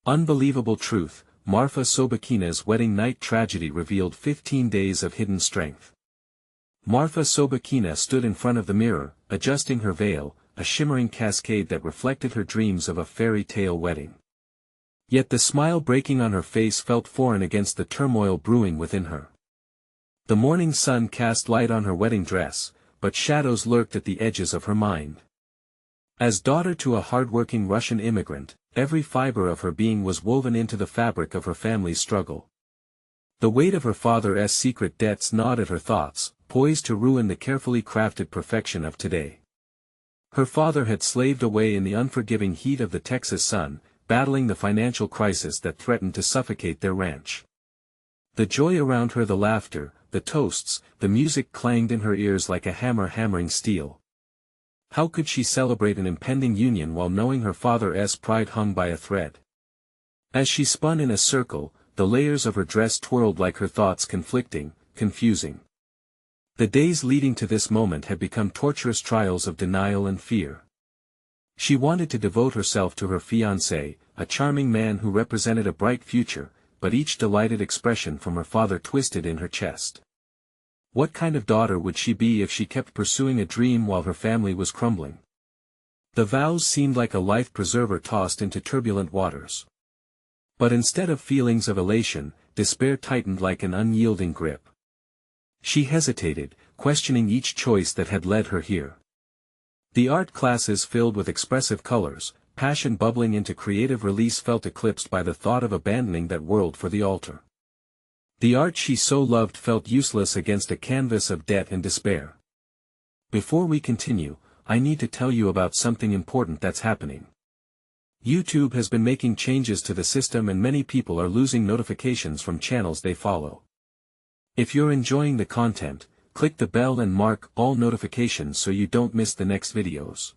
Unbelievable truth, Marfa Sobakina's wedding night tragedy revealed 15 days of hidden strength. Marfa Sobakina stood in front of the mirror, adjusting her veil, a shimmering cascade that reflected her dreams of a fairy tale wedding. Yet the smile breaking on her face felt foreign against the turmoil brewing within her. The morning sun cast light on her wedding dress, but shadows lurked at the edges of her mind. As daughter to a hard-working Russian immigrant, every fiber of her being was woven into the fabric of her family's struggle. The weight of her father's secret debts gnawed at her thoughts, poised to ruin the carefully crafted perfection of today. Her father had slaved away in the unforgiving heat of the Texas sun, battling the financial crisis that threatened to suffocate their ranch. The joy around her, the laughter, the toasts, the music clanged in her ears like a hammer hammering steel. How could she celebrate an impending union while knowing her father's pride hung by a thread? As she spun in a circle, the layers of her dress twirled like her thoughts conflicting, confusing. The days leading to this moment had become torturous trials of denial and fear. She wanted to devote herself to her fiancé, a charming man who represented a bright future, but each delighted expression from her father twisted in her chest. What kind of daughter would she be if she kept pursuing a dream while her family was crumbling? The vows seemed like a life preserver tossed into turbulent waters. But instead of feelings of elation, despair tightened like an unyielding grip. She hesitated, questioning each choice that had led her here. The art classes filled with expressive colors, passion bubbling into creative release felt eclipsed by the thought of abandoning that world for the altar. The art she so loved felt useless against a canvas of debt and despair. Before we continue, I need to tell you about something important that's happening. YouTube has been making changes to the system and many people are losing notifications from channels they follow. If you're enjoying the content, click the bell and mark all notifications so you don't miss the next videos.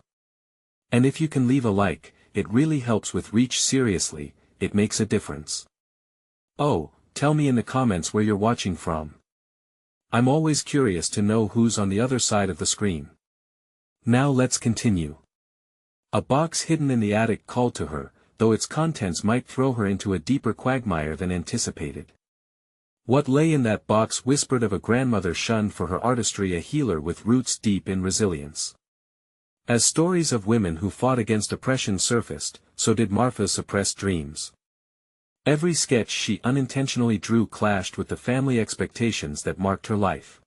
And if you can leave a like, it really helps with reach. Seriously, it makes a difference. Oh, tell me in the comments where you're watching from. I'm always curious to know who's on the other side of the screen. Now let's continue. A box hidden in the attic called to her, though its contents might throw her into a deeper quagmire than anticipated. What lay in that box whispered of a grandmother shunned for her artistry, a healer with roots deep in resilience. As stories of women who fought against oppression surfaced, so did Marfa's suppressed dreams. Every sketch she unintentionally drew clashed with the family expectations that marked her life.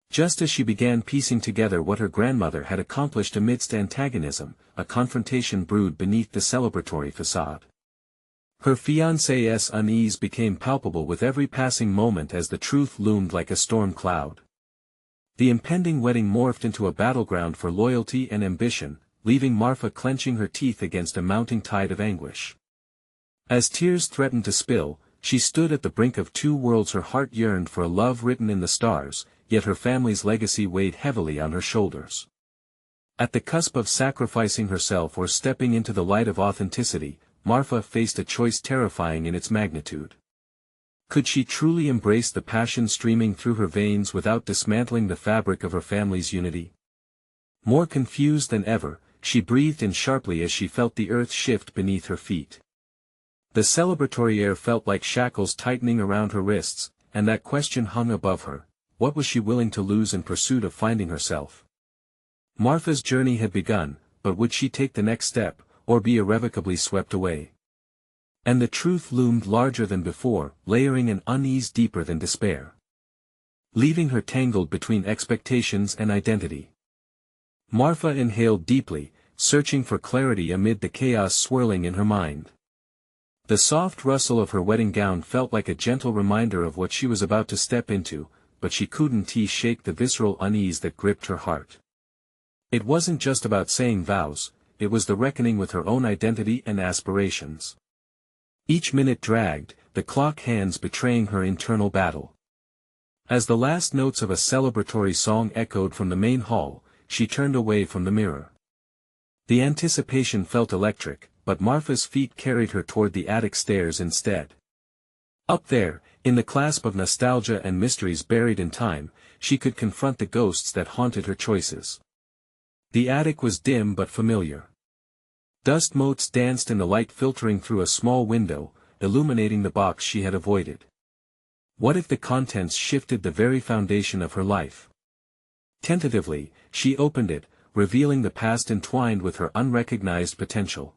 Just as she began piecing together what her grandmother had accomplished amidst antagonism, a confrontation brewed beneath the celebratory facade. Her fiancé's unease became palpable with every passing moment as the truth loomed like a storm cloud. The impending wedding morphed into a battleground for loyalty and ambition, leaving Marfa clenching her teeth against a mounting tide of anguish. As tears threatened to spill, she stood at the brink of two worlds. Her heart yearned for a love written in the stars, yet her family's legacy weighed heavily on her shoulders. At the cusp of sacrificing herself or stepping into the light of authenticity, Marfa faced a choice terrifying in its magnitude. Could she truly embrace the passion streaming through her veins without dismantling the fabric of her family's unity? More confused than ever, she breathed in sharply as she felt the earth shift beneath her feet. The celebratory air felt like shackles tightening around her wrists, and that question hung above her: what was she willing to lose in pursuit of finding herself? Marfa's journey had begun, but would she take the next step, or be irrevocably swept away? And the truth loomed larger than before, layering an unease deeper than despair, leaving her tangled between expectations and identity. Marfa inhaled deeply, searching for clarity amid the chaos swirling in her mind. The soft rustle of her wedding gown felt like a gentle reminder of what she was about to step into, but she couldn't shake the visceral unease that gripped her heart. It wasn't just about saying vows, it was the reckoning with her own identity and aspirations. Each minute dragged, the clock hands betraying her internal battle. As the last notes of a celebratory song echoed from the main hall, she turned away from the mirror. The anticipation felt electric, but Marfa's feet carried her toward the attic stairs instead. Up there, in the clasp of nostalgia and mysteries buried in time, she could confront the ghosts that haunted her choices. The attic was dim but familiar. Dust motes danced in the light filtering through a small window, illuminating the box she had avoided. What if the contents shifted the very foundation of her life? Tentatively, she opened it, revealing the past entwined with her unrecognized potential.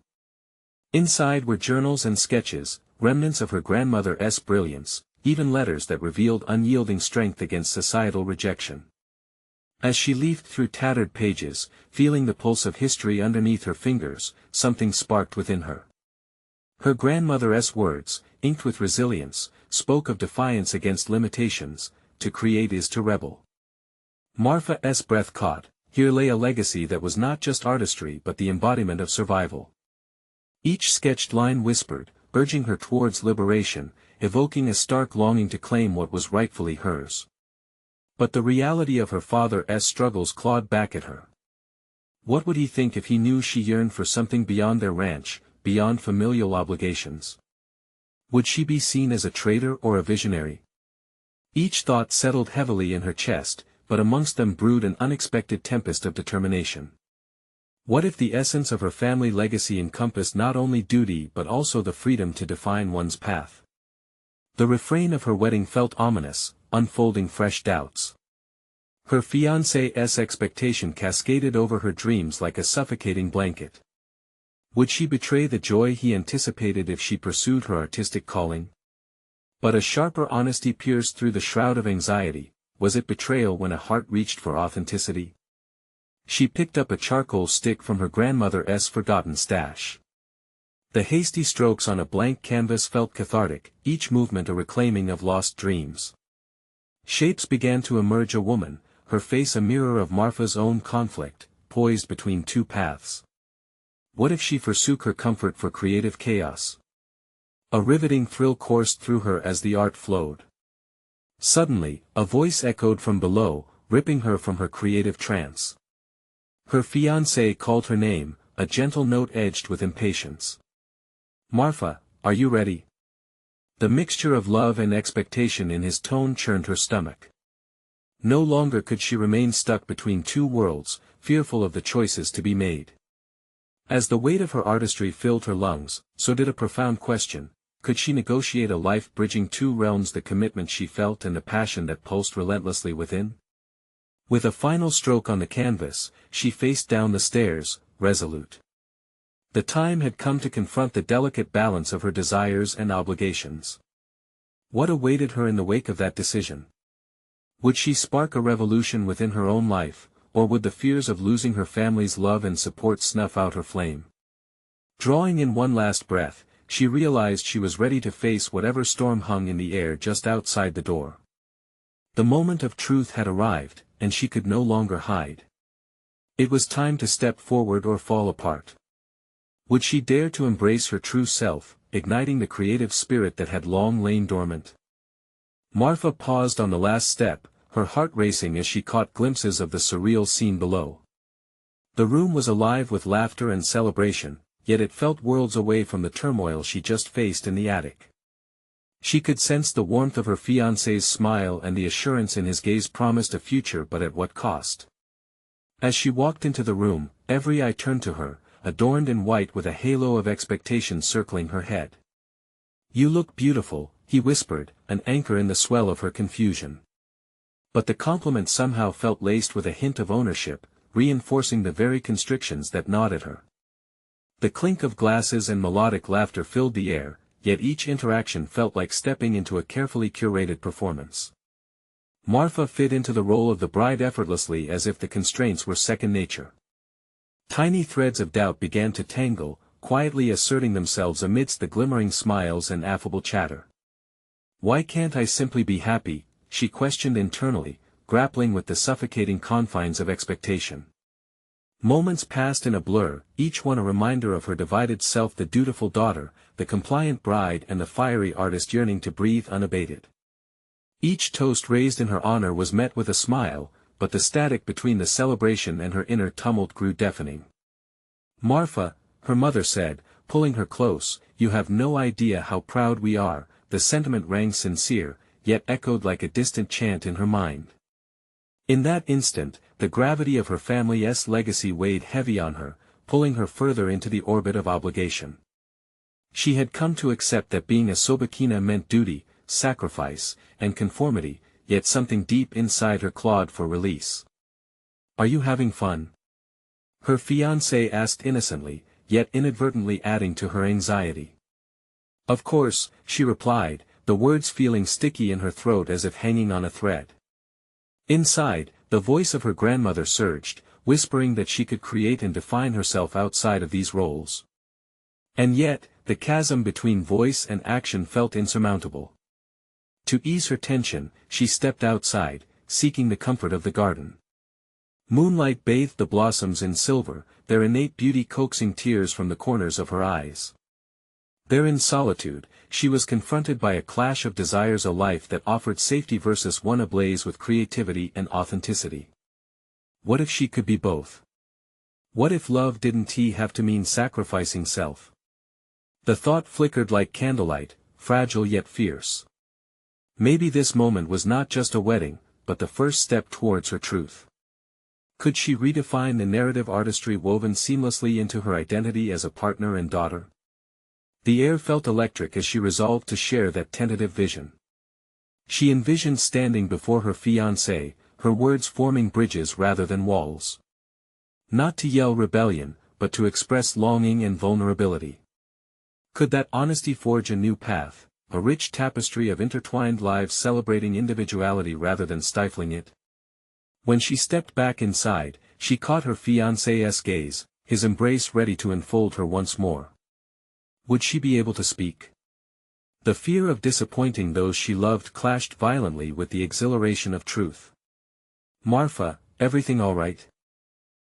Inside were journals and sketches, remnants of her grandmother's brilliance, even letters that revealed unyielding strength against societal rejection. As she leafed through tattered pages, feeling the pulse of history underneath her fingers, something sparked within her. Her grandmother's words, inked with resilience, spoke of defiance against limitations. To create is to rebel. Marfa's breath caught. Here lay a legacy that was not just artistry but the embodiment of survival. Each sketched line whispered, urging her towards liberation, evoking a stark longing to claim what was rightfully hers. But the reality of her father's struggles clawed back at her. What would he think if he knew she yearned for something beyond their ranch, beyond familial obligations? Would she be seen as a traitor or a visionary? Each thought settled heavily in her chest, but amongst them brewed an unexpected tempest of determination. What if the essence of her family legacy encompassed not only duty but also the freedom to define one's path? The refrain of her wedding felt ominous, unfolding fresh doubts. Her fiancé's expectation cascaded over her dreams like a suffocating blanket. Would she betray the joy he anticipated if she pursued her artistic calling? But a sharper honesty pierced through the shroud of anxiety. Was it betrayal when a heart reached for authenticity? She picked up a charcoal stick from her grandmother's forgotten stash. The hasty strokes on a blank canvas felt cathartic, each movement a reclaiming of lost dreams. Shapes began to emerge: a woman, her face a mirror of Marfa's own conflict, poised between two paths. What if she forsook her comfort for creative chaos? A riveting thrill coursed through her as the art flowed. Suddenly, a voice echoed from below, ripping her from her creative trance. Her fiancé called her name, a gentle note edged with impatience. "Marfa, are you ready?" The mixture of love and expectation in his tone churned her stomach. No longer could she remain stuck between two worlds, fearful of the choices to be made. As the weight of her artistry filled her lungs, so did a profound question: could she negotiate a life bridging two realms, the commitment she felt and the passion that pulsed relentlessly within? With a final stroke on the canvas, she faced down the stairs, resolute. The time had come to confront the delicate balance of her desires and obligations. What awaited her in the wake of that decision? Would she spark a revolution within her own life, or would the fears of losing her family's love and support snuff out her flame? Drawing in one last breath, she realized she was ready to face whatever storm hung in the air just outside the door. The moment of truth had arrived, and she could no longer hide. It was time to step forward or fall apart. Would she dare to embrace her true self, igniting the creative spirit that had long lain dormant? Marfa paused on the last step, her heart racing as she caught glimpses of the surreal scene below. The room was alive with laughter and celebration, yet it felt worlds away from the turmoil she just faced in the attic. She could sense the warmth of her fiancé's smile, and the assurance in his gaze promised a future, but at what cost? As she walked into the room, every eye turned to her, adorned in white with a halo of expectation circling her head. "You look beautiful," he whispered, an anchor in the swell of her confusion. But the compliment somehow felt laced with a hint of ownership, reinforcing the very constrictions that gnawed at her. The clink of glasses and melodic laughter filled the air, yet each interaction felt like stepping into a carefully curated performance. Marfa fit into the role of the bride effortlessly, as if the constraints were second nature. Tiny threads of doubt began to tangle, quietly asserting themselves amidst the glimmering smiles and affable chatter. "Why can't I simply be happy?" she questioned internally, grappling with the suffocating confines of expectation. Moments passed in a blur, each one a reminder of her divided self: the dutiful daughter, the compliant bride, and the fiery artist yearning to breathe unabated. Each toast raised in her honor was met with a smile, but the static between the celebration and her inner tumult grew deafening. "Marfa," her mother said, pulling her close, "you have no idea how proud we are." The sentiment rang sincere, yet echoed like a distant chant in her mind. In that instant, the gravity of her family's legacy weighed heavy on her, pulling her further into the orbit of obligation. She had come to accept that being a Sobakina meant duty, sacrifice, and conformity, yet something deep inside her clawed for release. "Are you having fun?" her fiancé asked innocently, yet inadvertently adding to her anxiety. "Of course," she replied, the words feeling sticky in her throat as if hanging on a thread. Inside, the voice of her grandmother surged, whispering that she could create and define herself outside of these roles. And yet, the chasm between voice and action felt insurmountable. To ease her tension, she stepped outside, seeking the comfort of the garden. Moonlight bathed the blossoms in silver, their innate beauty coaxing tears from the corners of her eyes. There in solitude, she was confronted by a clash of desires, a life that offered safety versus one ablaze with creativity and authenticity. What if she could be both? What if love didn't have to mean sacrificing self? The thought flickered like candlelight, fragile yet fierce. Maybe this moment was not just a wedding, but the first step towards her truth. Could she redefine the narrative artistry woven seamlessly into her identity as a partner and daughter? The air felt electric as she resolved to share that tentative vision. She envisioned standing before her fiancé, her words forming bridges rather than walls. Not to yell rebellion, but to express longing and vulnerability. Could that honesty forge a new path, a rich tapestry of intertwined lives celebrating individuality rather than stifling it? When she stepped back inside, she caught her fiancé's gaze, his embrace ready to enfold her once more. Would she be able to speak? The fear of disappointing those she loved clashed violently with the exhilaration of truth. "Marfa, everything all right?"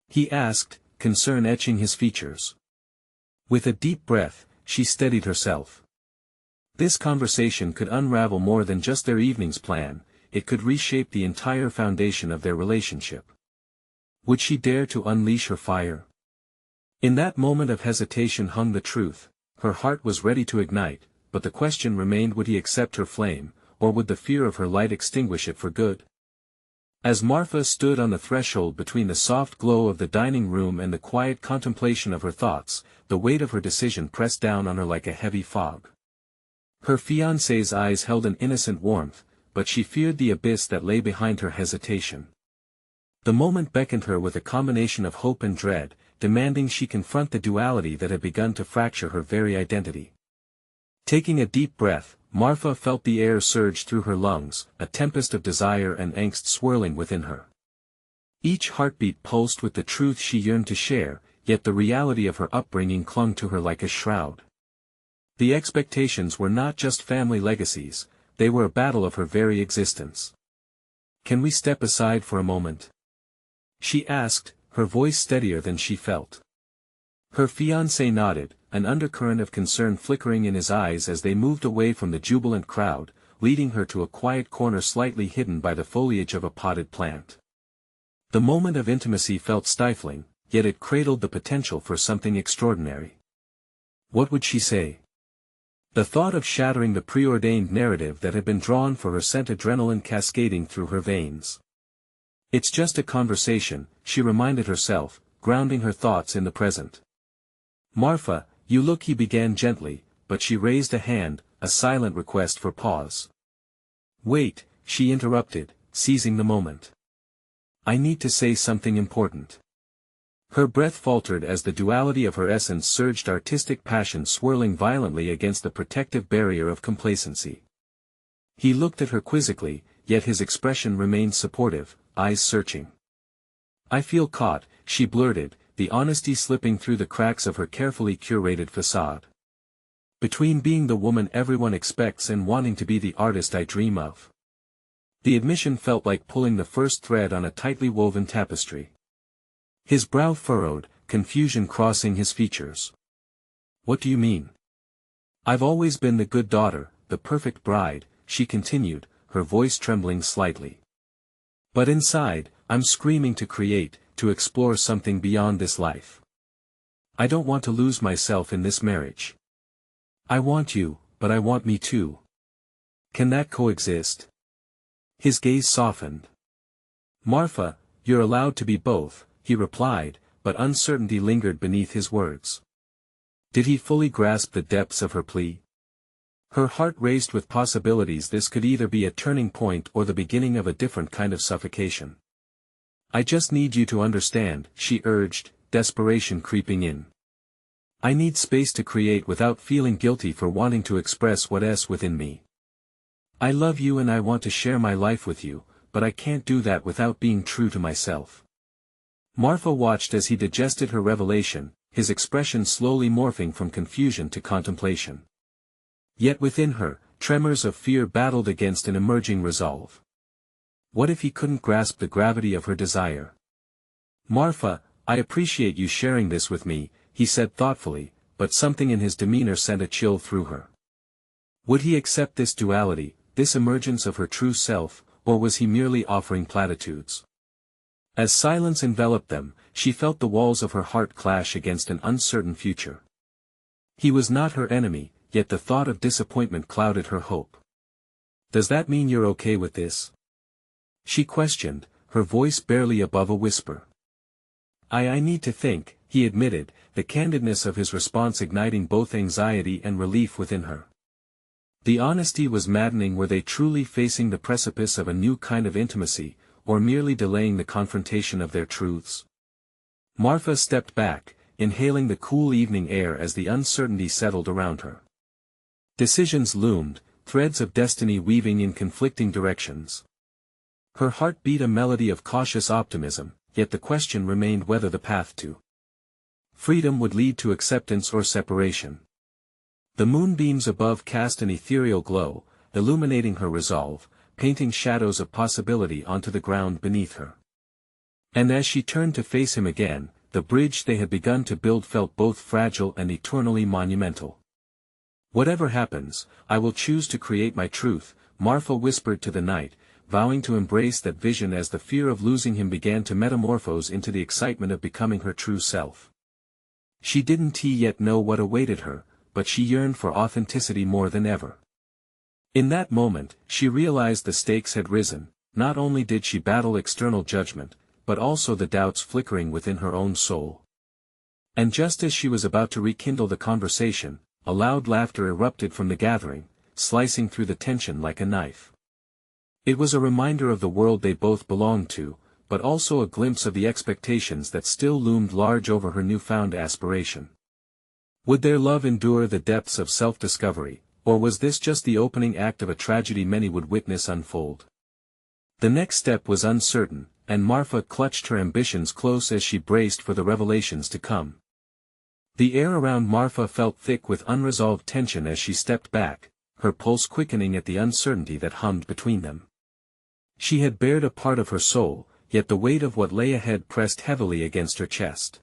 he asked, concern etching his features. With a deep breath, she steadied herself. This conversation could unravel more than just their evening's plan, it could reshape the entire foundation of their relationship. Would she dare to unleash her fire? In that moment of hesitation hung the truth. Her heart was ready to ignite, but the question remained, would he accept her flame, or would the fear of her light extinguish it for good? As Marfa stood on the threshold between the soft glow of the dining room and the quiet contemplation of her thoughts, the weight of her decision pressed down on her like a heavy fog. Her fiancé's eyes held an innocent warmth, but she feared the abyss that lay behind her hesitation. The moment beckoned her with a combination of hope and dread, demanding she confront the duality that had begun to fracture her very identity. Taking a deep breath, Marfa felt the air surge through her lungs, a tempest of desire and angst swirling within her. Each heartbeat pulsed with the truth she yearned to share, yet the reality of her upbringing clung to her like a shroud. The expectations were not just family legacies, they were a battle of her very existence. "Can we step aside for a moment?" she asked, her voice steadier than she felt. Her fiancé nodded, an undercurrent of concern flickering in his eyes as they moved away from the jubilant crowd, leading her to a quiet corner slightly hidden by the foliage of a potted plant. The moment of intimacy felt stifling, yet it cradled the potential for something extraordinary. What would she say? The thought of shattering the preordained narrative that had been drawn for her sent adrenaline cascading through her veins. "It's just a conversation," she reminded herself, grounding her thoughts in the present. "Marfa, you look," he began gently, but she raised a hand, a silent request for pause. "Wait," she interrupted, seizing the moment. "I need to say something important." Her breath faltered as the duality of her essence surged, artistic passion swirling violently against the protective barrier of complacency. He looked at her quizzically, yet his expression remained supportive, eyes searching. "I feel caught," she blurted, the honesty slipping through the cracks of her carefully curated facade. "Between being the woman everyone expects and wanting to be the artist I dream of." The admission felt like pulling the first thread on a tightly woven tapestry. His brow furrowed, confusion crossing his features. "What do you mean?" "I've always been the good daughter, the perfect bride," she continued, her voice trembling slightly. "But inside, I'm screaming to create, to explore something beyond this life. I don't want to lose myself in this marriage. I want you, but I want me too. Can that coexist?" His gaze softened. "Marfa, you're allowed to be both," he replied, but uncertainty lingered beneath his words. Did he fully grasp the depths of her plea? Her heart raced with possibilities. This could either be a turning point or the beginning of a different kind of suffocation. I just need you to understand, she urged, desperation creeping in. I need space to create without feeling guilty for wanting to express what's within me. I love you and I want to share my life with you, but I can't do that without being true to myself. Marfa watched as he digested her revelation, his expression slowly morphing from confusion to contemplation. Yet within her, tremors of fear battled against an emerging resolve. What if he couldn't grasp the gravity of her desire? Marfa, I appreciate you sharing this with me, he said thoughtfully, but something in his demeanor sent a chill through her. Would he accept this duality, this emergence of her true self, or was he merely offering platitudes? As silence enveloped them, she felt the walls of her heart clash against an uncertain future. He was not her enemy, yet the thought of disappointment clouded her hope. Does that mean you're okay with this? She questioned, her voice barely above a whisper. I need to think, he admitted, the candidness of his response igniting both anxiety and relief within her. The honesty was maddening. Were they truly facing the precipice of a new kind of intimacy, or merely delaying the confrontation of their truths? Marfa stepped back, inhaling the cool evening air as the uncertainty settled around her. Decisions loomed, threads of destiny weaving in conflicting directions. Her heart beat a melody of cautious optimism, yet the question remained whether the path to freedom would lead to acceptance or separation. The moonbeams above cast an ethereal glow, illuminating her resolve, painting shadows of possibility onto the ground beneath her. And as she turned to face him again, the bridge they had begun to build felt both fragile and eternally monumental. Whatever happens, I will choose to create my truth, Marfa whispered to the night, vowing to embrace that vision as the fear of losing him began to metamorphose into the excitement of becoming her true self. She didn't yet know what awaited her, but she yearned for authenticity more than ever. In that moment, she realized the stakes had risen. Not only did she battle external judgment, but also the doubts flickering within her own soul. And just as she was about to rekindle the conversation, a loud laughter erupted from the gathering, slicing through the tension like a knife. It was a reminder of the world they both belonged to, but also a glimpse of the expectations that still loomed large over her newfound aspiration. Would their love endure the depths of self-discovery, or was this just the opening act of a tragedy many would witness unfold? The next step was uncertain, and Marfa clutched her ambitions close as she braced for the revelations to come. The air around Marfa felt thick with unresolved tension as she stepped back, her pulse quickening at the uncertainty that hummed between them. She had bared a part of her soul, yet the weight of what lay ahead pressed heavily against her chest.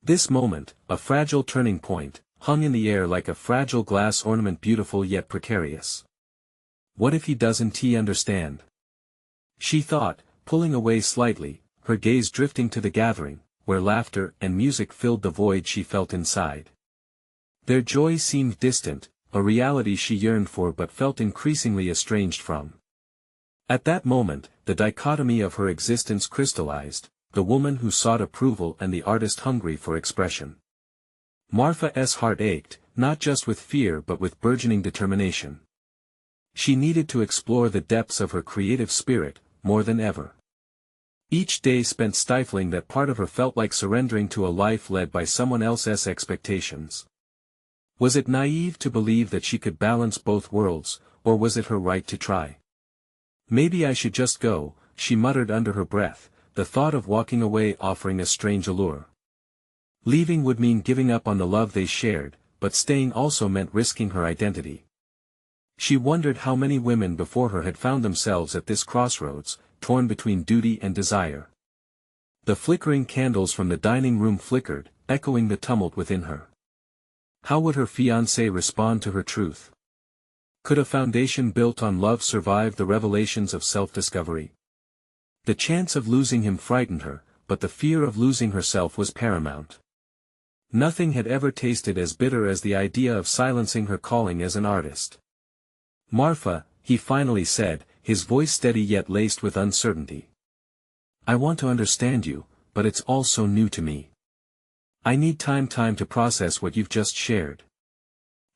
This moment, a fragile turning point, hung in the air like a fragile glass ornament, beautiful yet precarious. What if he doesn't understand? She thought, pulling away slightly, her gaze drifting to the gathering, where laughter and music filled the void she felt inside. Their joy seemed distant, a reality she yearned for but felt increasingly estranged from. At that moment, the dichotomy of her existence crystallized, the woman who sought approval and the artist hungry for expression. Marfa's heart ached, not just with fear but with burgeoning determination. She needed to explore the depths of her creative spirit, more than ever. Each day spent stifling that part of her felt like surrendering to a life led by someone else's expectations. Was it naive to believe that she could balance both worlds, or was it her right to try? Maybe I should just go, she muttered under her breath, the thought of walking away offering a strange allure. Leaving would mean giving up on the love they shared, but staying also meant risking her identity. She wondered how many women before her had found themselves at this crossroads, torn between duty and desire. The flickering candles from the dining room flickered, echoing the tumult within her. How would her fiancé respond to her truth? Could a foundation built on love survive the revelations of self-discovery? The chance of losing him frightened her, but the fear of losing herself was paramount. Nothing had ever tasted as bitter as the idea of silencing her calling as an artist. Marfa, he finally said, his voice steady yet laced with uncertainty. I want to understand you, but it's all so new to me. I need time to process what you've just shared.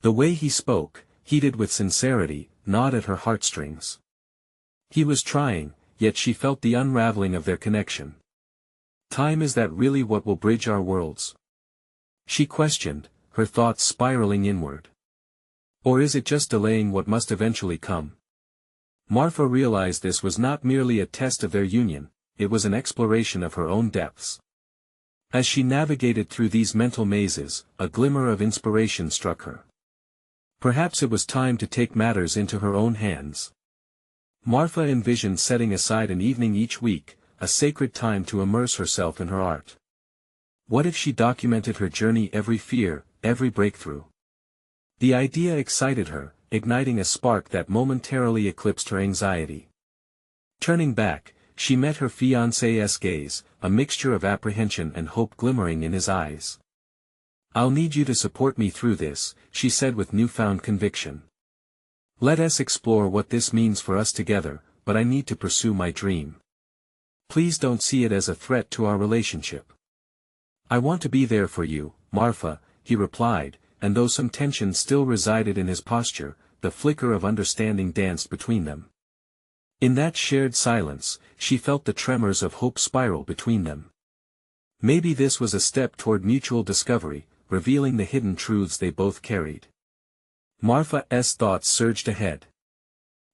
The way he spoke, heated with sincerity, gnawed at her heartstrings. He was trying, yet she felt the unraveling of their connection. Time, is that really what will bridge our worlds? She questioned, her thoughts spiraling inward. Or is it just delaying what must eventually come? Marfa realized this was not merely a test of their union, it was an exploration of her own depths. As she navigated through these mental mazes, a glimmer of inspiration struck her. Perhaps it was time to take matters into her own hands. Marfa envisioned setting aside an evening each week, a sacred time to immerse herself in her art. What if she documented her journey, every fear, every breakthrough? The idea excited her, igniting a spark that momentarily eclipsed her anxiety. Turning back, she met her fiancé's gaze, a mixture of apprehension and hope glimmering in his eyes. "I'll need you to support me through this," she said with newfound conviction. "Let us explore what this means for us together, but I need to pursue my dream. Please don't see it as a threat to our relationship." "I want to be there for you, Marfa," he replied, and though some tension still resided in his posture, the flicker of understanding danced between them. In that shared silence, she felt the tremors of hope spiral between them. Maybe this was a step toward mutual discovery, revealing the hidden truths they both carried. Marfa's thoughts surged ahead.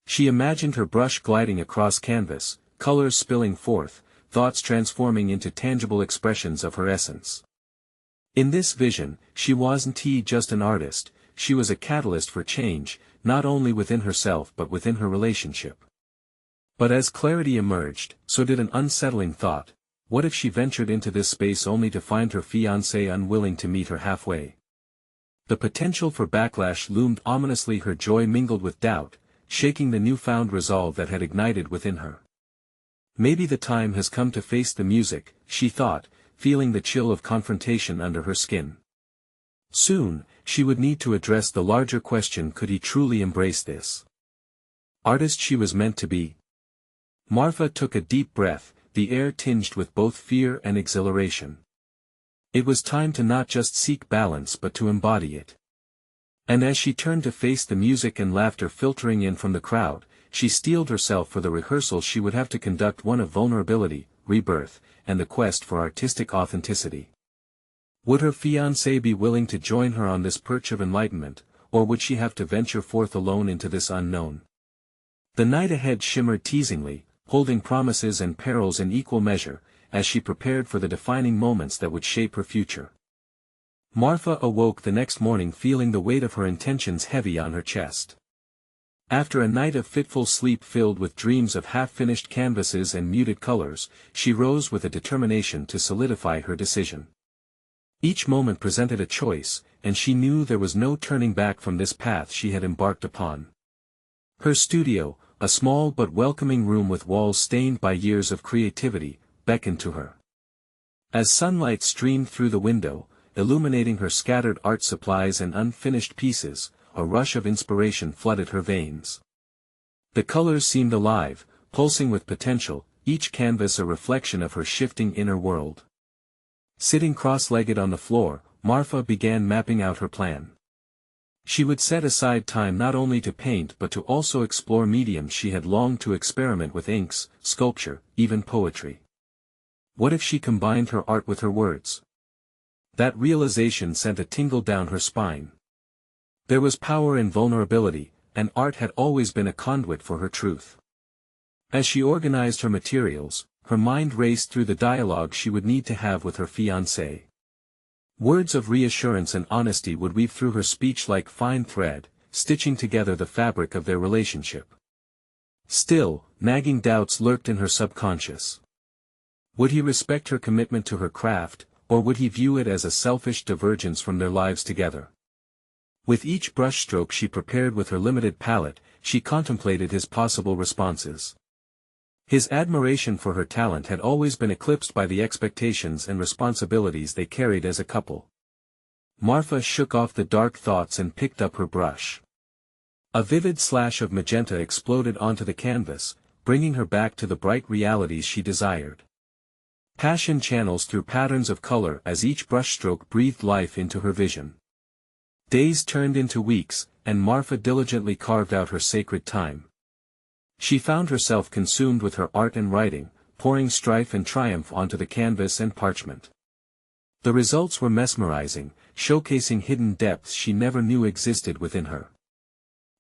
She imagined her brush gliding across canvas, colors spilling forth, thoughts transforming into tangible expressions of her essence. In this vision, she wasn't just an artist, she was a catalyst for change, not only within herself but within her relationship. But as clarity emerged, so did an unsettling thought: what if she ventured into this space only to find her fiancé unwilling to meet her halfway? The potential for backlash loomed ominously, her joy mingled with doubt, shaking the newfound resolve that had ignited within her. Maybe the time has come to face the music, she thought, feeling the chill of confrontation under her skin. Soon, she would need to address the larger question: could he truly embrace this artist she was meant to be? Marfa took a deep breath, the air tinged with both fear and exhilaration. It was time to not just seek balance but to embody it. And as she turned to face the music and laughter filtering in from the crowd, she steeled herself for the rehearsal she would have to conduct, one of vulnerability, rebirth, and the quest for artistic authenticity. Would her fiancé be willing to join her on this perch of enlightenment, or would she have to venture forth alone into this unknown? The night ahead shimmered teasingly, holding promises and perils in equal measure, as she prepared for the defining moments that would shape her future. Marfa awoke the next morning feeling the weight of her intentions heavy on her chest. After a night of fitful sleep filled with dreams of half-finished canvases and muted colors, she rose with a determination to solidify her decision. Each moment presented a choice, and she knew there was no turning back from this path she had embarked upon. Her studio, a small but welcoming room with walls stained by years of creativity, beckoned to her. As sunlight streamed through the window, illuminating her scattered art supplies and unfinished pieces, a rush of inspiration flooded her veins. The colors seemed alive, pulsing with potential, each canvas a reflection of her shifting inner world. Sitting cross-legged on the floor, Marfa began mapping out her plan. She would set aside time not only to paint but to also explore mediums she had longed to experiment with: inks, sculpture, even poetry. What if she combined her art with her words? That realization sent a tingle down her spine. There was power in vulnerability, and art had always been a conduit for her truth. As she organized her materials, her mind raced through the dialogue she would need to have with her fiancé. Words of reassurance and honesty would weave through her speech like fine thread, stitching together the fabric of their relationship. Still, nagging doubts lurked in her subconscious. Would he respect her commitment to her craft, or would he view it as a selfish divergence from their lives together? With each brushstroke she prepared with her limited palette, she contemplated his possible responses. His admiration for her talent had always been eclipsed by the expectations and responsibilities they carried as a couple. Marfa shook off the dark thoughts and picked up her brush. A vivid slash of magenta exploded onto the canvas, bringing her back to the bright realities she desired. Passion channels through patterns of color as each brushstroke breathed life into her vision. Days turned into weeks, and Marfa diligently carved out her sacred time. She found herself consumed with her art and writing, pouring strife and triumph onto the canvas and parchment. The results were mesmerizing, showcasing hidden depths she never knew existed within her.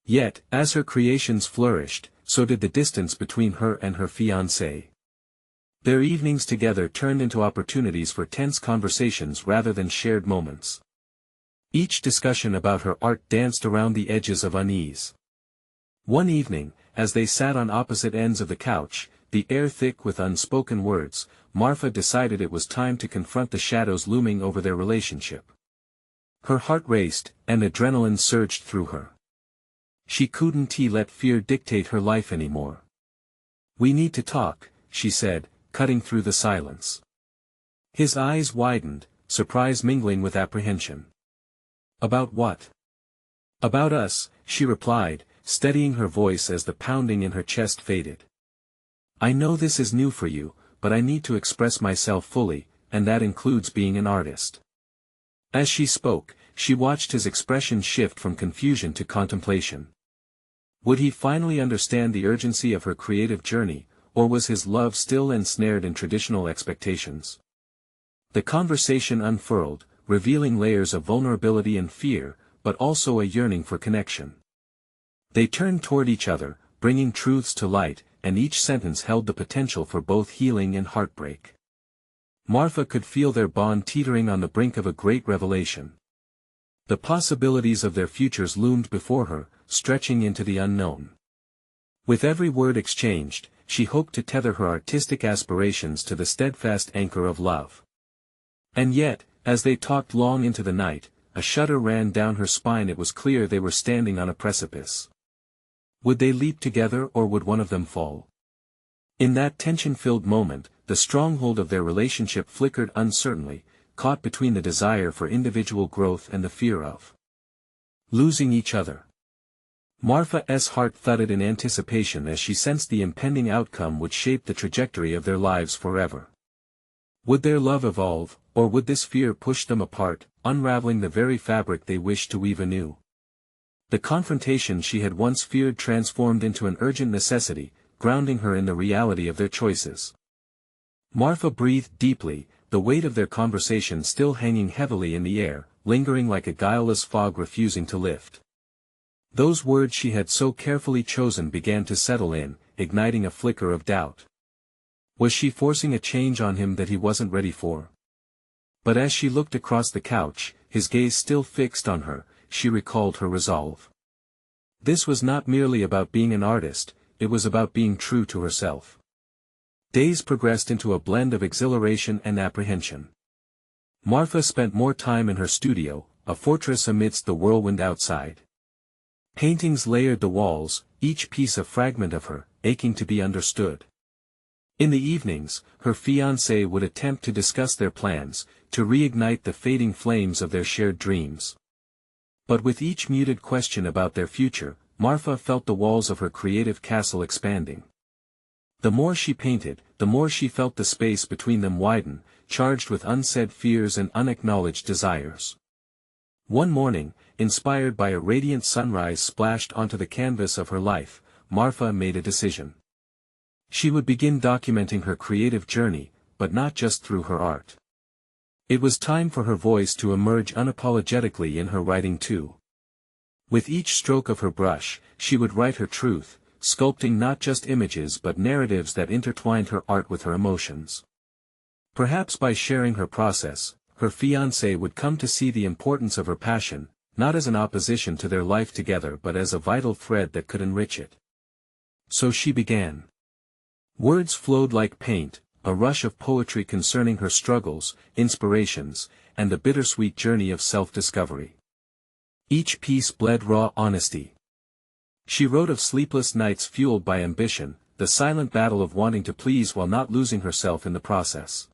Yet, as her creations flourished, so did the distance between her and her fiancé. Their evenings together turned into opportunities for tense conversations rather than shared moments. Each discussion about her art danced around the edges of unease. One evening, as they sat on opposite ends of the couch, the air thick with unspoken words, Marfa decided it was time to confront the shadows looming over their relationship. Her heart raced, and adrenaline surged through her. She couldn't let fear dictate her life anymore. "We need to talk," she said, cutting through the silence. His eyes widened, surprise mingling with apprehension. "About what?" "About us," she replied, steadying her voice as the pounding in her chest faded. "I know this is new for you, but I need to express myself fully, and that includes being an artist." As she spoke, she watched his expression shift from confusion to contemplation. Would he finally understand the urgency of her creative journey, or was his love still ensnared in traditional expectations? The conversation unfurled, revealing layers of vulnerability and fear, but also a yearning for connection. They turned toward each other, bringing truths to light, and each sentence held the potential for both healing and heartbreak. Marfa could feel their bond teetering on the brink of a great revelation. The possibilities of their futures loomed before her, stretching into the unknown. With every word exchanged, she hoped to tether her artistic aspirations to the steadfast anchor of love. And yet, as they talked long into the night, a shudder ran down her spine. It was clear they were standing on a precipice. Would they leap together or would one of them fall? In that tension-filled moment, the stronghold of their relationship flickered uncertainly, caught between the desire for individual growth and the fear of losing each other. Marfa's heart thudded in anticipation as she sensed the impending outcome would shape the trajectory of their lives forever. Would their love evolve, or would this fear push them apart, unraveling the very fabric they wished to weave anew? The confrontation she had once feared transformed into an urgent necessity, grounding her in the reality of their choices. Marfa breathed deeply, the weight of their conversation still hanging heavily in the air, lingering like a guileless fog refusing to lift. Those words she had so carefully chosen began to settle in, igniting a flicker of doubt. Was she forcing a change on him that he wasn't ready for? But as she looked across the couch, his gaze still fixed on her, she recalled her resolve. This was not merely about being an artist, it was about being true to herself. Days progressed into a blend of exhilaration and apprehension. Marfa spent more time in her studio, a fortress amidst the whirlwind outside. Paintings layered the walls, each piece a fragment of her, aching to be understood. In the evenings, her fiancé would attempt to discuss their plans, to reignite the fading flames of their shared dreams. But with each muted question about their future, Marfa felt the walls of her creative castle expanding. The more she painted, the more she felt the space between them widen, charged with unsaid fears and unacknowledged desires. One morning, inspired by a radiant sunrise splashed onto the canvas of her life, Marfa made a decision. She would begin documenting her creative journey, but not just through her art. It was time for her voice to emerge unapologetically in her writing too. With each stroke of her brush, she would write her truth, sculpting not just images but narratives that intertwined her art with her emotions. Perhaps by sharing her process, her fiancé would come to see the importance of her passion, not as an opposition to their life together but as a vital thread that could enrich it. So she began. Words flowed like paint, a rush of poetry concerning her struggles, inspirations, and the bittersweet journey of self-discovery. Each piece bled raw honesty. She wrote of sleepless nights fueled by ambition, the silent battle of wanting to please while not losing herself in the process.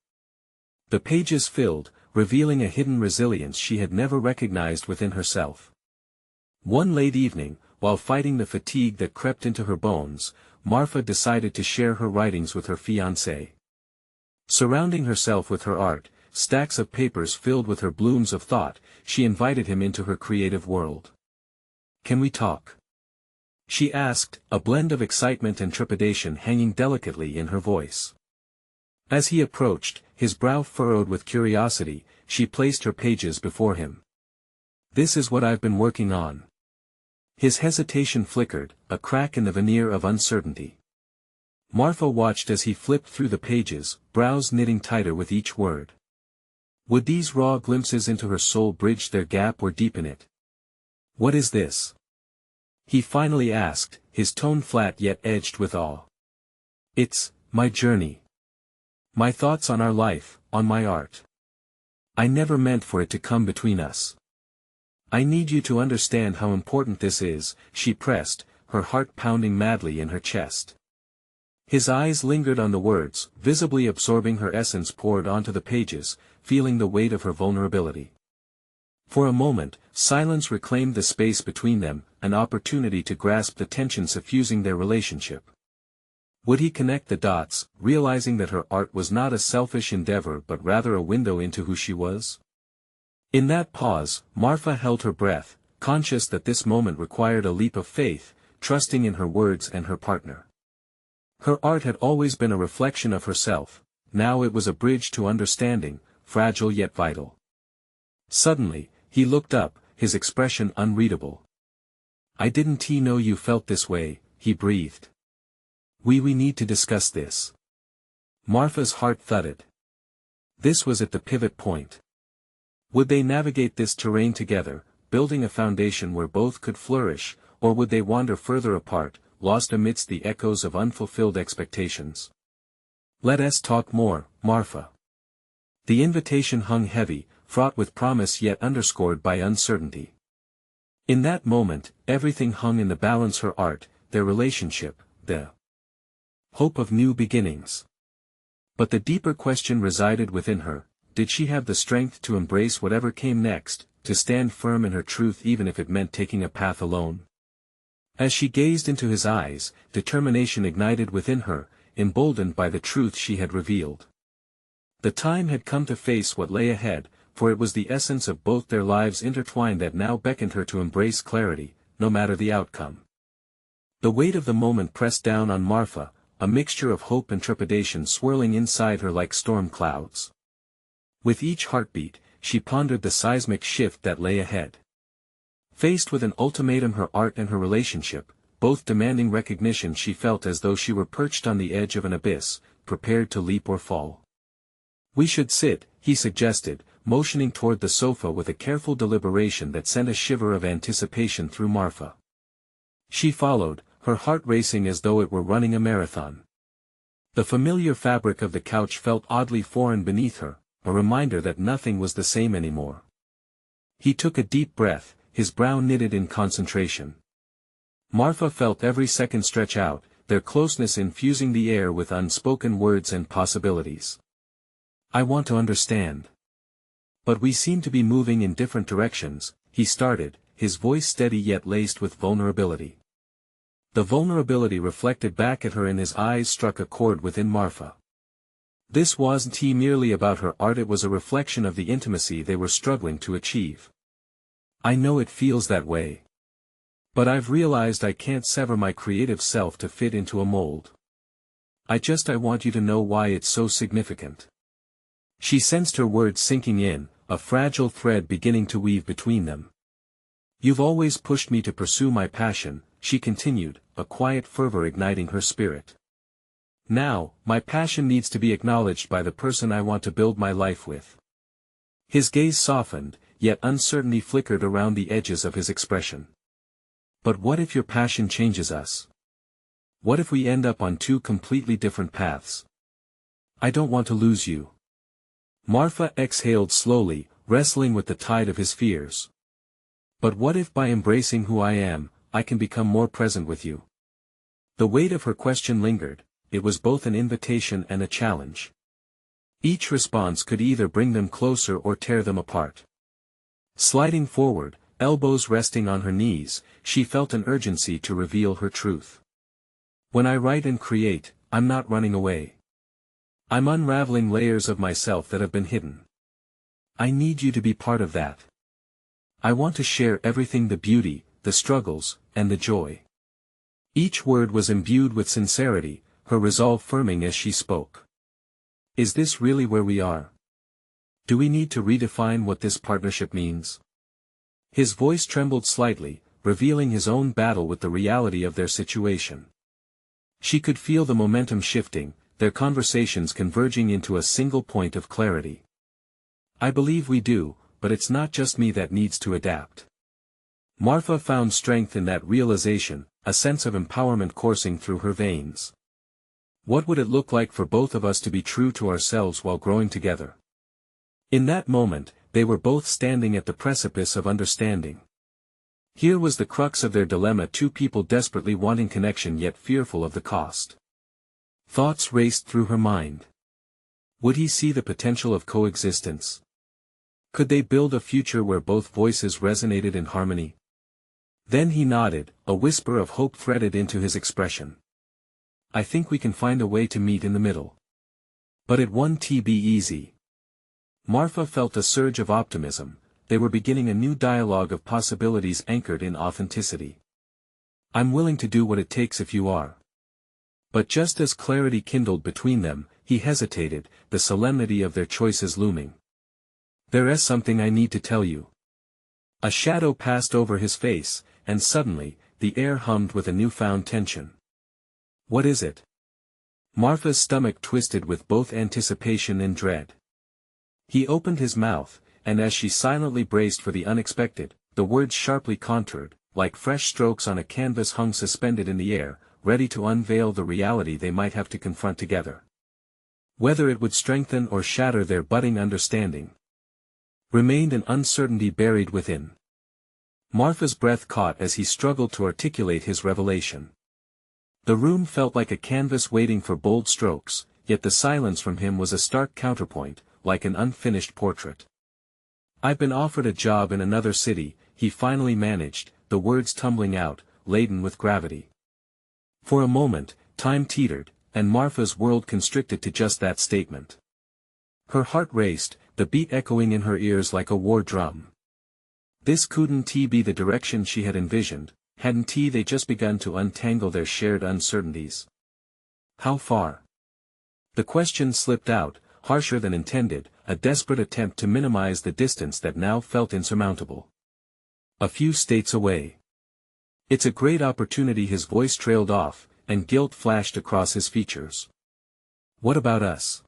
The pages filled, revealing a hidden resilience she had never recognized within herself. One late evening, while fighting the fatigue that crept into her bones, Marfa decided to share her writings with her fiancé. Surrounding herself with her art, stacks of papers filled with her blooms of thought, she invited him into her creative world. "Can we talk?" she asked, a blend of excitement and trepidation hanging delicately in her voice. As he approached, his brow furrowed with curiosity, she placed her pages before him. "This is what I've been working on." His hesitation flickered, a crack in the veneer of uncertainty. Marfa watched as he flipped through the pages, brows knitting tighter with each word. Would these raw glimpses into her soul bridge their gap or deepen it? "What is this?" he finally asked, his tone flat yet edged with awe. "It's my journey. My thoughts on our life, on my art. I never meant for it to come between us. I need you to understand how important this is," she pressed, her heart pounding madly in her chest. His eyes lingered on the words, visibly absorbing her essence poured onto the pages, feeling the weight of her vulnerability. For a moment, silence reclaimed the space between them, an opportunity to grasp the tension suffusing their relationship. Would he connect the dots, realizing that her art was not a selfish endeavor but rather a window into who she was? In that pause, Marfa held her breath, conscious that this moment required a leap of faith, trusting in her words and her partner. Her art had always been a reflection of herself, now it was a bridge to understanding, fragile yet vital. Suddenly, he looked up, his expression unreadable. "I didn't know you felt this way," he breathed. We need to discuss this." Marfa's heart thudded. This was at the pivot point. Would they navigate this terrain together, building a foundation where both could flourish, or would they wander further apart, lost amidst the echoes of unfulfilled expectations? "Let us talk more, Marfa." The invitation hung heavy, fraught with promise yet underscored by uncertainty. In that moment, everything hung in the balance: her art, their relationship, the hope of new beginnings. But the deeper question resided within her: did she have the strength to embrace whatever came next, to stand firm in her truth even if it meant taking a path alone? As she gazed into his eyes, determination ignited within her, emboldened by the truth she had revealed. The time had come to face what lay ahead, for it was the essence of both their lives intertwined that now beckoned her to embrace clarity, no matter the outcome. The weight of the moment pressed down on Marfa, a mixture of hope and trepidation swirling inside her like storm clouds. With each heartbeat, she pondered the seismic shift that lay ahead. Faced with an ultimatum: her art and her relationship, both demanding recognition, she felt as though she were perched on the edge of an abyss, prepared to leap or fall. "We should sit," he suggested, motioning toward the sofa with a careful deliberation that sent a shiver of anticipation through Marfa. She followed, her heart racing as though it were running a marathon. The familiar fabric of the couch felt oddly foreign beneath her, a reminder that nothing was the same anymore. He took a deep breath, his brow knitted in concentration. Marfa felt every second stretch out, their closeness infusing the air with unspoken words and possibilities. "I want to understand. But we seem to be moving in different directions," he started, his voice steady yet laced with vulnerability. The vulnerability reflected back at her in his eyes struck a chord within Marfa. This wasn't merely about her art, it was a reflection of the intimacy they were struggling to achieve. "I know it feels that way. But I've realized I can't sever my creative self to fit into a mold. I want you to know why it's so significant." She sensed her words sinking in, a fragile thread beginning to weave between them. "You've always pushed me to pursue my passion," she continued, a quiet fervor igniting her spirit. "Now, my passion needs to be acknowledged by the person I want to build my life with." His gaze softened, yet uncertainty flickered around the edges of his expression. "But what if your passion changes us? What if we end up on two completely different paths? I don't want to lose you." Marfa exhaled slowly, wrestling with the tide of his fears. "But what if by embracing who I am, I can become more present with you?" The weight of her question lingered, it was both an invitation and a challenge. Each response could either bring them closer or tear them apart. Sliding forward, elbows resting on her knees, she felt an urgency to reveal her truth. "When I write and create, I'm not running away. I'm unraveling layers of myself that have been hidden. I need you to be part of that. I want to share everything, the beauty, the struggles, and the joy. Each word was imbued with sincerity, her resolve firming as she spoke. Is this really where we are? Do we need to redefine what this partnership means? His voice trembled slightly, revealing his own battle with the reality of their situation. She could feel the momentum shifting, their conversations converging into a single point of clarity. I believe we do, but it's not just me that needs to adapt. Marfa found strength in that realization, a sense of empowerment coursing through her veins. What would it look like for both of us to be true to ourselves while growing together? In that moment, they were both standing at the precipice of understanding. Here was the crux of their dilemma, two people desperately wanting connection yet fearful of the cost. Thoughts raced through her mind. Would he see the potential of coexistence? Could they build a future where both voices resonated in harmony? Then he nodded, a whisper of hope threaded into his expression. I think we can find a way to meet in the middle. But it won't be easy. Marfa felt a surge of optimism. They were beginning a new dialogue of possibilities anchored in authenticity. I'm willing to do what it takes if you are. But just as clarity kindled between them, he hesitated, the solemnity of their choices looming. There is something I need to tell you. A shadow passed over his face, and suddenly, the air hummed with a newfound tension. What is it? Marfa's stomach twisted with both anticipation and dread. He opened his mouth, and as she silently braced for the unexpected, the words sharply contoured, like fresh strokes on a canvas hung suspended in the air, ready to unveil the reality they might have to confront together. Whether it would strengthen or shatter their budding understanding, remained an uncertainty buried within. Marfa's breath caught as he struggled to articulate his revelation. The room felt like a canvas waiting for bold strokes, yet the silence from him was a stark counterpoint, like an unfinished portrait. I've been offered a job in another city, he finally managed, the words tumbling out, laden with gravity. For a moment, time teetered, and Marfa's world constricted to just that statement. Her heart raced, the beat echoing in her ears like a war drum. This couldn't be the direction she had envisioned, hadn't they just begun to untangle their shared uncertainties? How far? The question slipped out, harsher than intended, a desperate attempt to minimize the distance that now felt insurmountable. A few states away. It's a great opportunity. His voice trailed off, and guilt flashed across his features. What about us?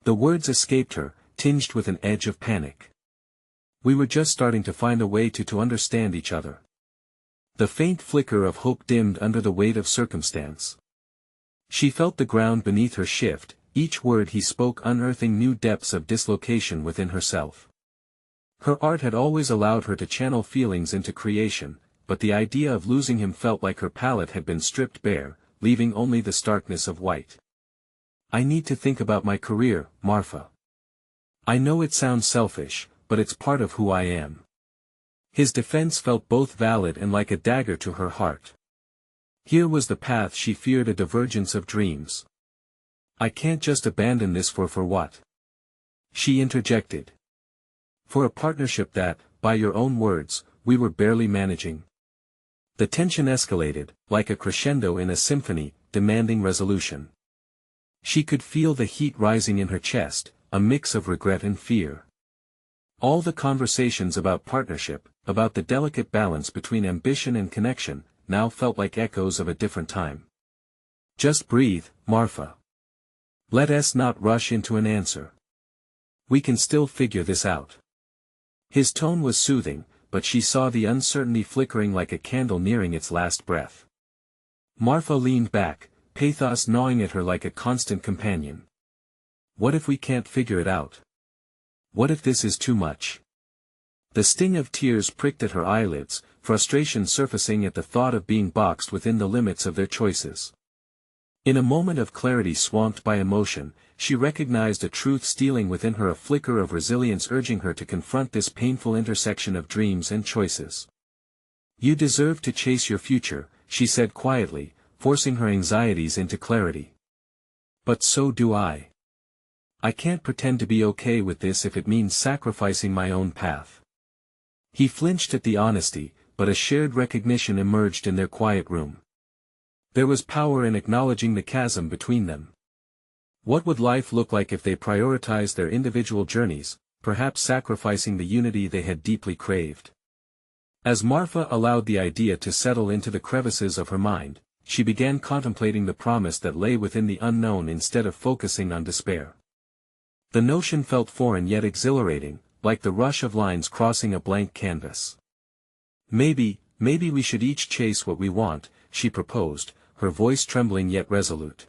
The words escaped her, tinged with an edge of panic. We were just starting to find a way to understand each other. The faint flicker of hope dimmed under the weight of circumstance. She felt the ground beneath her shift, each word he spoke unearthing new depths of dislocation within herself. Her art had always allowed her to channel feelings into creation, but the idea of losing him felt like her palette had been stripped bare, leaving only the starkness of white. I need to think about my career, Marfa. I know it sounds selfish, but it's part of who I am. His defense felt both valid and like a dagger to her heart. Here was the path she feared, a divergence of dreams. I can't just abandon this for what? She interjected. For a partnership that, by your own words, we were barely managing. The tension escalated, like a crescendo in a symphony, demanding resolution. She could feel the heat rising in her chest, a mix of regret and fear. All the conversations about partnership, about the delicate balance between ambition and connection, now felt like echoes of a different time. Just breathe, Marfa. Let us not rush into an answer. We can still figure this out. His tone was soothing, but she saw the uncertainty flickering like a candle nearing its last breath. Marfa leaned back, pathos gnawing at her like a constant companion. What if we can't figure it out? What if this is too much? The sting of tears pricked at her eyelids, frustration surfacing at the thought of being boxed within the limits of their choices. In a moment of clarity swamped by emotion, she recognized a truth stealing within her, a flicker of resilience urging her to confront this painful intersection of dreams and choices. You deserve to chase your future, she said quietly, forcing her anxieties into clarity. But so do I. I can't pretend to be okay with this if it means sacrificing my own path. He flinched at the honesty, but a shared recognition emerged in their quiet room. There was power in acknowledging the chasm between them. What would life look like if they prioritized their individual journeys, perhaps sacrificing the unity they had deeply craved? As Marfa allowed the idea to settle into the crevices of her mind, she began contemplating the promise that lay within the unknown instead of focusing on despair. The notion felt foreign yet exhilarating, like the rush of lines crossing a blank canvas. Maybe we should each chase what we want, she proposed, her voice trembling yet resolute.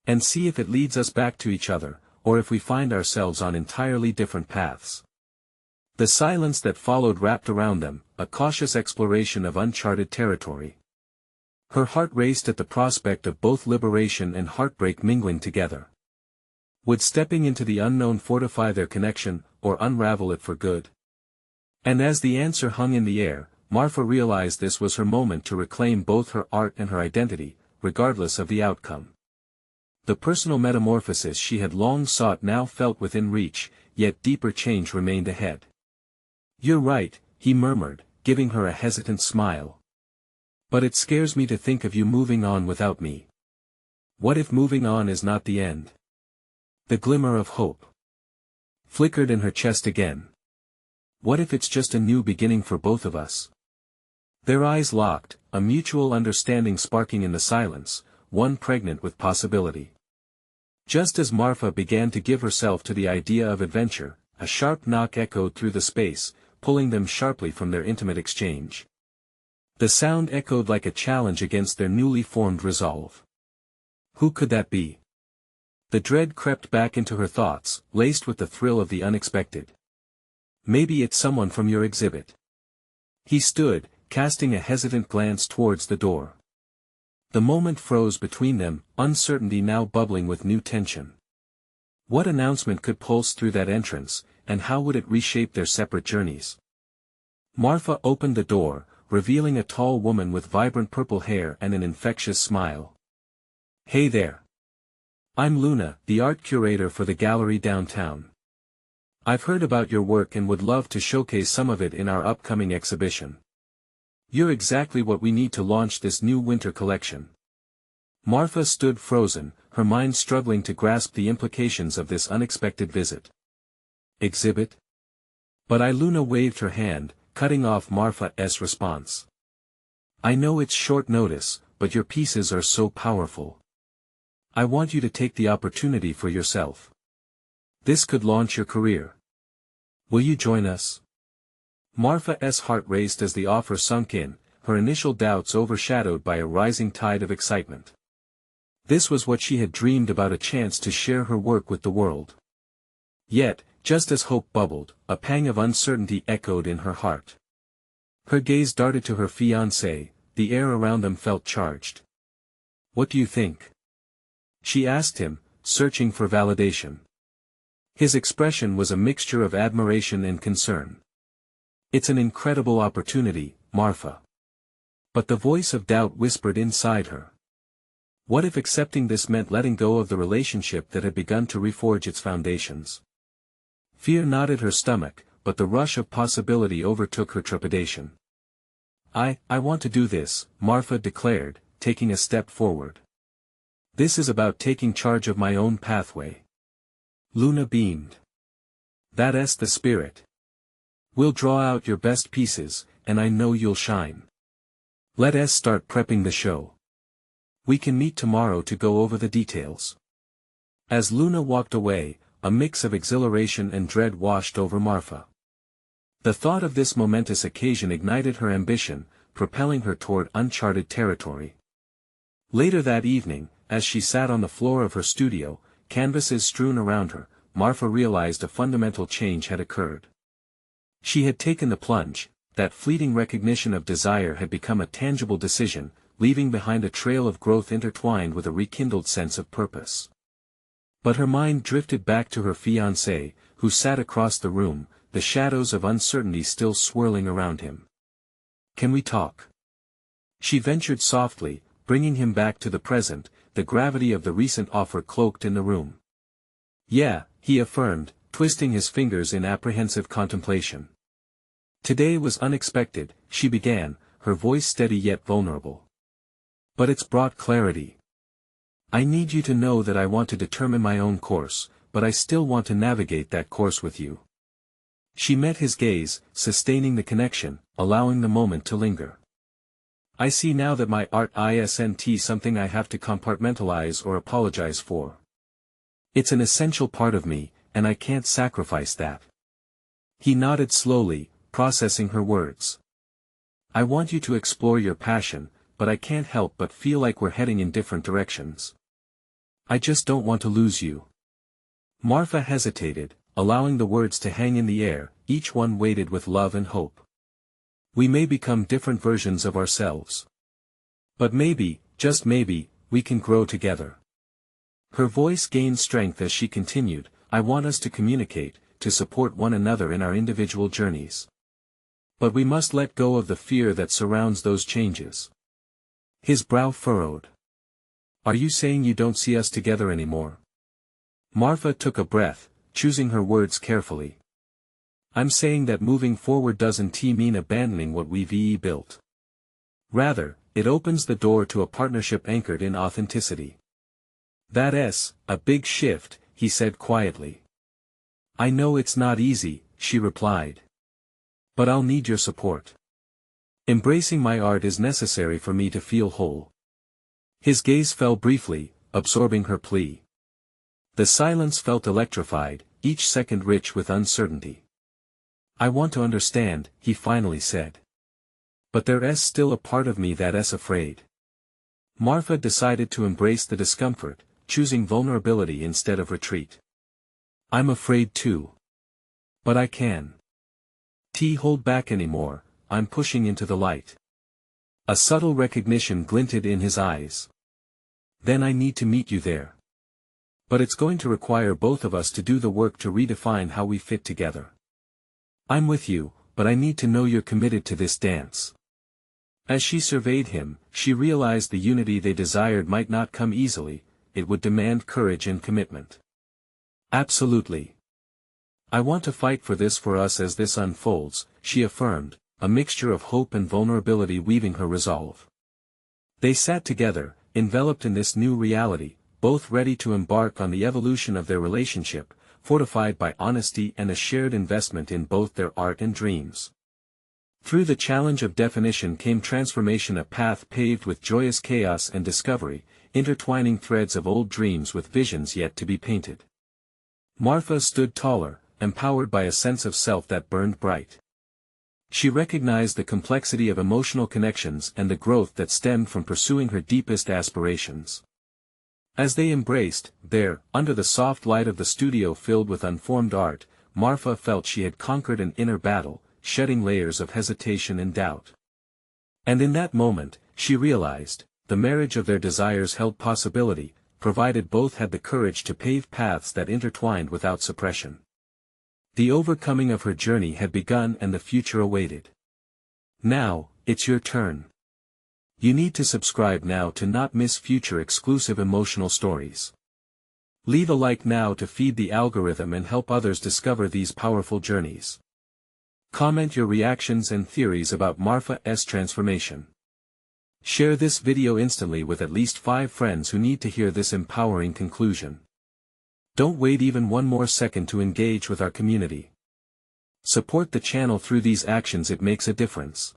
And see if it leads us back to each other, or if we find ourselves on entirely different paths. The silence that followed wrapped around them, a cautious exploration of uncharted territory. Her heart raced at the prospect of both liberation and heartbreak mingling together. Would stepping into the unknown fortify their connection, or unravel it for good? And as the answer hung in the air, Marfa realized this was her moment to reclaim both her art and her identity, regardless of the outcome. The personal metamorphosis she had long sought now felt within reach, yet deeper change remained ahead. "You're right," he murmured, giving her a hesitant smile. "But it scares me to think of you moving on without me. What if moving on is not the end?" The glimmer of hope flickered in her chest again. What if it's just a new beginning for both of us? Their eyes locked, a mutual understanding sparking in the silence, one pregnant with possibility. Just as Marfa began to give herself to the idea of adventure, a sharp knock echoed through the space, pulling them sharply from their intimate exchange. The sound echoed like a challenge against their newly formed resolve. Who could that be? The dread crept back into her thoughts, laced with the thrill of the unexpected. "Maybe it's someone from your exhibit." He stood, casting a hesitant glance towards the door. The moment froze between them, uncertainty now bubbling with new tension. What announcement could pulse through that entrance, and how would it reshape their separate journeys? Marfa opened the door, revealing a tall woman with vibrant purple hair and an infectious smile. "Hey there. I'm Luna, the art curator for the gallery downtown. I've heard about your work and would love to showcase some of it in our upcoming exhibition. You're exactly what we need to launch this new winter collection." Marfa stood frozen, her mind struggling to grasp the implications of this unexpected visit. "Exhibit?" But Luna waved her hand, cutting off Marfa's response. "I know it's short notice, but your pieces are so powerful. I want you to take the opportunity for yourself. This could launch your career. Will you join us?" Marfa's heart raced as the offer sunk in, her initial doubts overshadowed by a rising tide of excitement. This was what she had dreamed about, a chance to share her work with the world. Yet, just as hope bubbled, a pang of uncertainty echoed in her heart. Her gaze darted to her fiancé, the air around them felt charged. "What do you think?" she asked him, searching for validation. His expression was a mixture of admiration and concern. "It's an incredible opportunity, Marfa." But the voice of doubt whispered inside her. What if accepting this meant letting go of the relationship that had begun to reforge its foundations? Fear knotted her stomach, but the rush of possibility overtook her trepidation. I want to do this," Marfa declared, taking a step forward. "This is about taking charge of my own pathway." Luna beamed. "That's the spirit. We'll draw out your best pieces, and I know you'll shine. Let's start prepping the show. We can meet tomorrow to go over the details." As Luna walked away, a mix of exhilaration and dread washed over Marfa. The thought of this momentous occasion ignited her ambition, propelling her toward uncharted territory. Later that evening, as she sat on the floor of her studio, canvases strewn around her, Marfa realized a fundamental change had occurred. She had taken the plunge, that fleeting recognition of desire had become a tangible decision, leaving behind a trail of growth intertwined with a rekindled sense of purpose. But her mind drifted back to her fiancé, who sat across the room, the shadows of uncertainty still swirling around him. "Can we talk?" she ventured softly, bringing him back to the present, the gravity of the recent offer cloaked in the room. Yeah, he affirmed, twisting his fingers in apprehensive contemplation. Today was unexpected, she began, her voice steady yet vulnerable. But it's brought clarity. I need you to know that I want to determine my own course, but I still want to navigate that course with you. She met his gaze, sustaining the connection, allowing the moment to linger. I see now that my art isn't something I have to compartmentalize or apologize for. It's an essential part of me, and I can't sacrifice that. He nodded slowly, processing her words. I want you to explore your passion, but I can't help but feel like we're heading in different directions. I just don't want to lose you. Marfa hesitated, allowing the words to hang in the air, each one weighted with love and hope. We may become different versions of ourselves. But maybe, just maybe, we can grow together. Her voice gained strength as she continued, I want us to communicate, to support one another in our individual journeys. But we must let go of the fear that surrounds those changes. His brow furrowed. Are you saying you don't see us together anymore? Marfa took a breath, choosing her words carefully. I'm saying that moving forward doesn't mean abandoning what we've built. Rather, it opens the door to a partnership anchored in authenticity. That's a big shift, he said quietly. I know it's not easy, she replied. But I'll need your support. Embracing my art is necessary for me to feel whole. His gaze fell briefly, absorbing her plea. The silence felt electrified, each second rich with uncertainty. I want to understand, he finally said. But there's still a part of me that's afraid. Marfa decided to embrace the discomfort, choosing vulnerability instead of retreat. I'm afraid too. But I can. Hold back anymore, I'm pushing into the light. A subtle recognition glinted in his eyes. Then I need to meet you there. But it's going to require both of us to do the work to redefine how we fit together. I'm with you, but I need to know you're committed to this dance. As she surveyed him, she realized the unity they desired might not come easily, it would demand courage and commitment. Absolutely. I want to fight for this for us as this unfolds, she affirmed, a mixture of hope and vulnerability weaving her resolve. They sat together, enveloped in this new reality, both ready to embark on the evolution of their relationship, fortified by honesty and a shared investment in both their art and dreams. Through the challenge of definition came transformation, a path paved with joyous chaos and discovery, intertwining threads of old dreams with visions yet to be painted. Marfa stood taller, empowered by a sense of self that burned bright. She recognized the complexity of emotional connections and the growth that stemmed from pursuing her deepest aspirations. As they embraced, there, under the soft light of the studio filled with unformed art, Marfa felt she had conquered an inner battle, shedding layers of hesitation and doubt. And in that moment, she realized, the marriage of their desires held possibility, provided both had the courage to pave paths that intertwined without suppression. The overcoming of her journey had begun and the future awaited. Now, it's your turn. You need to subscribe now to not miss future exclusive emotional stories. Leave a like now to feed the algorithm and help others discover these powerful journeys. Comment your reactions and theories about Marfa's transformation. Share this video instantly with at least 5 friends who need to hear this empowering conclusion. Don't wait even one more second to engage with our community. Support the channel through these actions, it makes a difference.